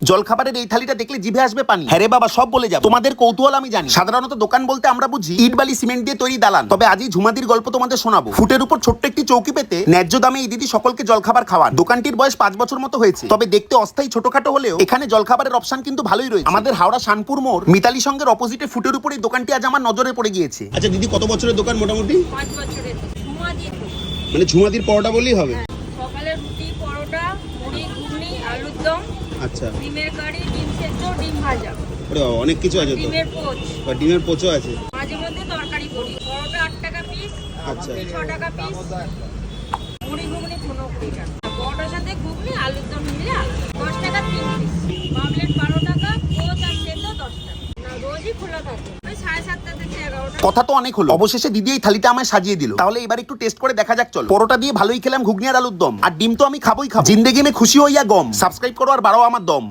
জলখাবারের এই থালিটা দেখলে জিভে আসবে পানি। হ্যাঁ রে বাবা, সব বলে যাব। তোমাদের কৌতূহল আমি জানি। সাধারণত দোকান বলতে আমরা বুঝি ইট বালি সিমেন্ট দিয়ে তৈরি দালান। তবে আজই ঝুমাদির গল্প তোমাদের শোনাবো। ফুটের উপর ছোট্ট একটি চৌকি পেতে ন্যায্য দামে এই দিদি সকলকে জলখাবার খাওয়ান। দোকানটির বয়স 5 বছর মতো হয়েছে, তবে দেখতে অস্থায়ী ছোটখাটো হলেও এখানে জলখাবারের অপশন কিন্তু ভালোই রয়েছে। আমাদের হাওড়া শানপুর মোড় মিতালি সঙ্গের অপোজিটে ফুটের উপর এই দোকানটি আজ আমার নজরে পড়ে গিয়েছে। আচ্ছা দিদি, কত বছরের দোকান মোটামুটি? 5 বছরের। ঝুমাদির। মানে ঝুমাদির পরোটা বললেই হবে? সকালে রুটি, পরোটা, মুড়ি, ঘুগনি, আলুর দম, আচ্ছা, ডিমের কারি, ডিম সেদ্ধ, ডিম ভাজা, ওরে বাবা, অনেক কিছু আছে তো। ডিমের পোচ, বা ডিমের পোচও আছে। মাঝে মধ্যে তরকারি করি। পরোটা 8 টাকা পিস, আচ্ছা। রুটি 6 টাকা পিস, মুড়ি ঘুগনি 15 টাকা। পরোটার সাথে ঘুগনি, আলুর দম মিলে 10 টাকা 3 পিস। মামলেট 12 টাকা, পোচ আর সেদ্ধ 10 টাকা। না, রোজই খোলা থাকে। ওই 7:30 থেকে 11টা। কথা তো অনেক হলো, অবশেষে দিদি এই থালিটা আমায় সাজিয়ে দিল। তাহলে এবার একটু টেস্ট করে দেখা যাক। চলো, পরোটা দিয়ে ভালোই খেলাম, ঘুগনি আর আলুর দম, আর ডিম তো আমি খাবোই খাবো। জিন্দেগি মে খুশি হইয়া গম। সাবস্ক্রাইব করো আর বাড়াও আমার দম।